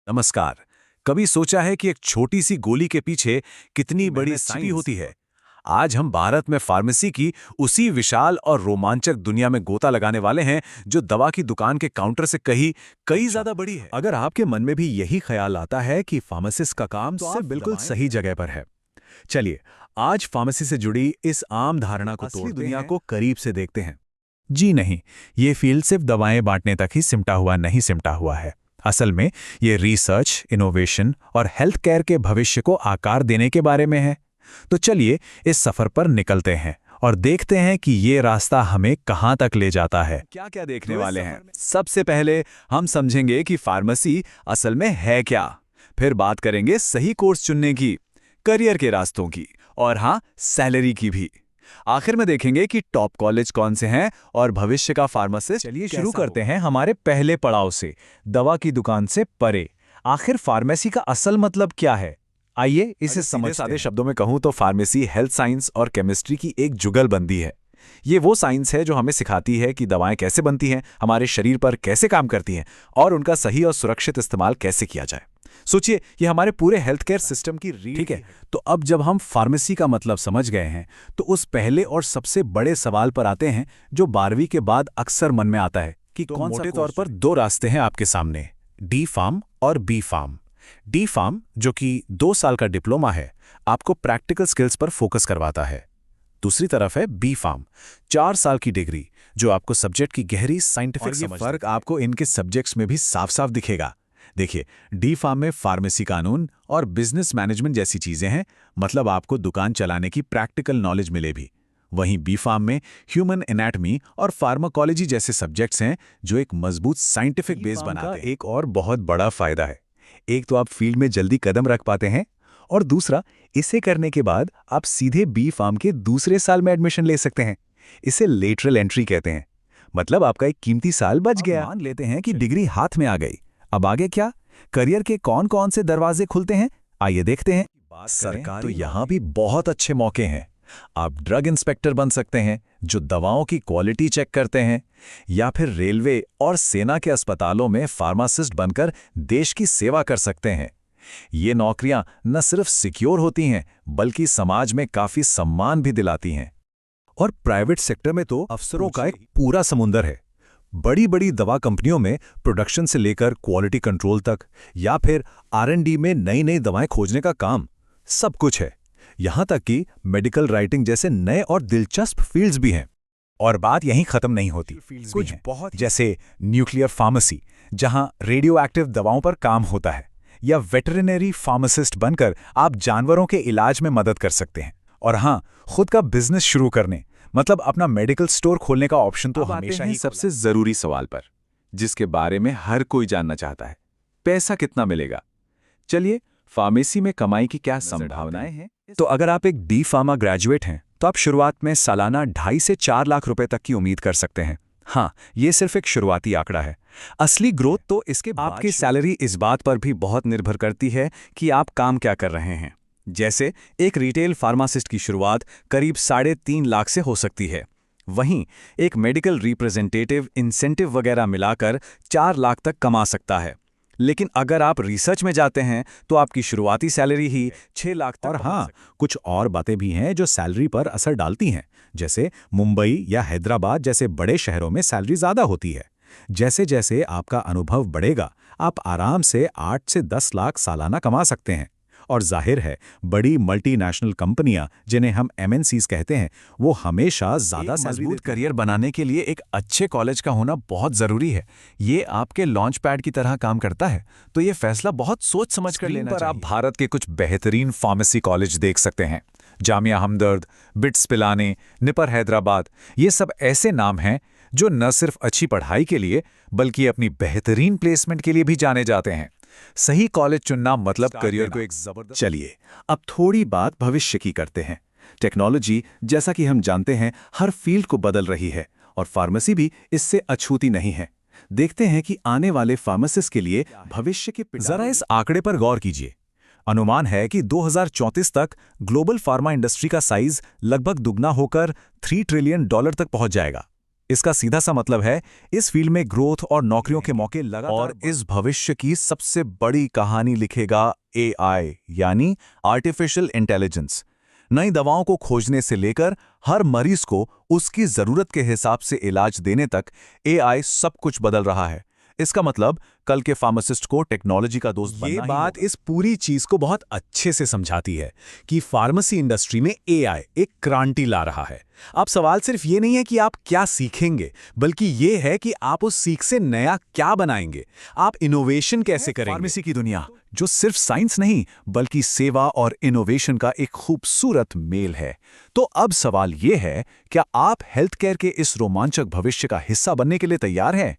नमस्कार। कभी सोचा है कि एक छोटी सी गोली के पीछे कितनी बड़ी साइंस होती है? आज हम भारत में फार्मेसी की उसी विशाल और रोमांचक दुनिया में गोता लगाने वाले हैं जो दवा की दुकान के काउंटर से कहीं कई ज्यादा बड़ी है। अगर आपके मन में भी यही ख्याल आता है कि फार्मासिस्ट का काम तो सिर्फ आप बिल्कुल दवाएं सही जगह पर है। चलिए, आज फार्मेसी से जुड़ी इस आम धारणा को असली तोड़ते दुनिया हैं, को करीब से देखते हैं। जी नहीं, ये फील्ड सिर्फ दवाएं बांटने तक ही सिमटा हुआ है। असल में ये रिसर्च, इनोवेशन और हेल्थ केयर के भविष्य को आकार देने के बारे में है। तो चलिए इस सफर पर निकलते हैं और देखते हैं कि ये रास्ता हमें कहाँ तक ले जाता है। क्या क्या देखने तो इस वाले सफर हैं? में सबसे पहले हम समझेंगे कि फार्मेसी असल में है क्या। फिर बात करेंगे सही कोर्स चुनने की, करियर के रास्तों की और हाँ, सैलरी की भी। आखिर में देखेंगे कि टॉप कॉलेज कौन से हैं और भविष्य का फार्मासिस्ट चलिए कैसा शुरू हो। करते हैं हमारे पहले पड़ाव से, दवा की दुकान से परे। आखिर फार्मेसी का असल मतलब क्या है? आइए इसे सीधे समझते साधे हैं। शब्दों में कहूं तो फार्मेसी हेल्थ साइंस और केमिस्ट्री की एक जुगलबंदी है। ये वो साइंस है जो हमें सिखाती है कि दवाएं कैसे बनती हैं, हमारे शरीर पर कैसे काम करती हैं और उनका सही और सुरक्षित इस्तेमाल कैसे किया जाए। सोचिए, ये हमारे पूरे हेल्थ केयर सिस्टम की रीढ़ ठीक है, है। तो अब जब हम फार्मेसी का मतलब समझ गए हैं, तो उस पहले और सबसे बड़े सवाल पर आते हैं जो 12वीं के बाद अक्सर मन में आता है कि तो कौन सा मोटे कोर्स तौर पर चुनें? दो रास्ते हैं आपके सामने, डी फार्म और बी फार्म। डी फार्म, जो कि 2 साल का डिप्लोमा है, आपको प्रैक्टिकल स्किल्स पर फोकस करवाता है। दूसरी तरफ है बी फार्म, 4 साल की डिग्री, जो आपको सब्जेक्ट की गहरी साइंटिफिक और ये समझ फर्क देती है। आपको इनके सब्जेक्ट्स में भी साफ साफ दिखेगा। देखिए, डी फार्म में फार्मेसी कानून और बिजनेस मैनेजमेंट जैसी चीजें हैं, मतलब आपको दुकान चलाने की प्रैक्टिकल नॉलेज मिले भी। वहीं बी फार्म में ह्यूमन एनाटॉमी और फार्माकोलॉजी जैसे सब्जेक्ट्स हैं जो एक मजबूत साइंटिफिक बेस बनाते हैं। एक और बहुत बड़ा फायदा है, एक तो आप फील्ड में जल्दी कदम रख पाते हैं, और दूसरा, इसे करने के बाद आप सीधे बी फार्म के दूसरे साल में एडमिशन ले सकते हैं। इसे लेटरल एंट्री कहते हैं। मतलब आपका एक कीमती साल बच गया। मान लेते हैं कि डिग्री हाथ में आ गई, अब आगे क्या? करियर के कौन कौन से दरवाजे खुलते हैं, आइए देखते हैं। सरकार तो यहाँ भी बहुत अच्छे मौके हैं। आप ड्रग इंस्पेक्टर बन सकते हैं, जो दवाओं की क्वालिटी चेक करते हैं, या फिर रेलवे और सेना के अस्पतालों में फार्मासिस्ट बनकर देश की सेवा कर सकते हैं। ये नौकरियां न सिर्फ सिक्योर होती हैं, बल्कि समाज में काफी सम्मान भी दिलाती हैं। और प्राइवेट सेक्टर में तो अफसरों का एक पूरा समुंदर है। बड़ी बड़ी दवा कंपनियों में प्रोडक्शन से लेकर क्वालिटी कंट्रोल तक, या फिर R&D में नई नई दवाएं खोजने का काम, सब कुछ है। यहां तक कि मेडिकल राइटिंग जैसे नए और दिलचस्प फील्ड्स भी हैं। और बात यहीं खत्म नहीं होती, कुछ बहुत जैसे न्यूक्लियर फार्मेसी, जहां रेडियो एक्टिव दवाओं पर काम होता है, या वेटरिनरी फार्मासिस्ट बनकर आप जानवरों के इलाज में मदद कर सकते हैं। और हाँ, खुद का बिजनेस शुरू करने, मतलब अपना मेडिकल स्टोर खोलने का ऑप्शन तो हमेशा ही सबसे जरूरी सवाल पर, जिसके बारे में हर कोई जानना चाहता है, पैसा कितना मिलेगा। चलिए, फार्मेसी में कमाई की क्या संभावनाएं हैं? तो अगर आप एक डी फार्मा ग्रेजुएट हैं, तो आप शुरुआत में सालाना 2.5 से 4 लाख रुपए तक की उम्मीद कर सकते हैं। हाँ, ये सिर्फ एक शुरुआती आंकड़ा है। असली ग्रोथ तो इसके बाद आपकी सैलरी इस बात पर भी बहुत निर्भर करती है कि आप काम क्या कर रहे हैं। जैसे एक रिटेल फार्मासिस्ट की शुरुआत करीब 3.5 लाख से हो सकती है। वहीं एक मेडिकल रिप्रेजेंटेटिव इंसेंटिव वगैरह मिलाकर 4 लाख तक कमा सकता है। लेकिन अगर आप रिसर्च में जाते हैं तो आपकी शुरुआती सैलरी ही 6 लाख तक। और हाँ, कुछ और बातें भी हैं जो सैलरी पर असर डालती हैं। जैसे मुंबई या हैदराबाद जैसे बड़े शहरों में सैलरी ज़्यादा होती है। जैसे जैसे आपका अनुभव बढ़ेगा, आप आराम से 8 से 10 लाख सालाना कमा सकते हैं। और जाहिर है, बड़ी मल्टीनेशनल कंपनियां, जिन्हें हम MNCs कहते हैं, वो हमेशा ज़्यादा मजबूत करियर बनाने के लिए एक अच्छे कॉलेज का होना बहुत ज़रूरी है। ये आपके लॉन्च पैड की तरह काम करता है, तो ये फैसला बहुत सोच समझ कर लेना चाहिए। आप भारत के कुछ बेहतरीन फार्मेसी कॉलेज देख सकते हैं। जामिया हमदर्द, बिट्स पिलानी, निपर हैदराबाद, ये सब ऐसे नाम हैं जो न सिर्फ अच्छी पढ़ाई के लिए, बल्कि अपनी बेहतरीन प्लेसमेंट के लिए भी जाने जाते हैं। सही कॉलेज चुनना मतलब करियर को एक जबरदस्त। चलिए, अब थोड़ी बात भविष्य की करते हैं। टेक्नोलॉजी, जैसा कि हम जानते हैं, हर फील्ड को बदल रही है, और फार्मेसी भी इससे अछूती नहीं है। देखते हैं कि आने वाले फार्मासिस्ट के लिए भविष्य के जरा इस आंकड़े पर गौर कीजिए। अनुमान है कि 2034 तक ग्लोबल फार्मा इंडस्ट्री का साइज लगभग दुगना होकर $3 ट्रिलियन तक पहुंच जाएगा। इसका सीधा सा मतलब है इस फील्ड में ग्रोथ और नौकरियों के मौके लगातार और इस भविष्य की सबसे बड़ी कहानी लिखेगा एआई, यानी आर्टिफिशियल इंटेलिजेंस। नई दवाओं को खोजने से लेकर हर मरीज को उसकी जरूरत के हिसाब से इलाज देने तक एआई सब कुछ बदल रहा है। इसका मतलब कल के फार्मासिस्ट को टेक्नोलॉजी का दोस्त बनना ये ही बात होगा। इस पूरी चीज को बहुत अच्छे से समझाती है कि फार्मेसी इंडस्ट्री में एआई एक क्रांति ला रहा है। अब सवाल सिर्फ ये नहीं है कि आप क्या सीखेंगे, बल्कि ये है कि आप उस सीख से नया क्या बनाएंगे, आप इनोवेशन कैसे करेंगे। फार्मेसी की दुनिया जो सिर्फ साइंस नहीं बल्कि सेवा और इनोवेशन का एक खूबसूरत मेल है। तो अब सवाल ये है, क्या आप हेल्थ केयर के इस रोमांचक भविष्य का हिस्सा बनने के लिए तैयार हैं?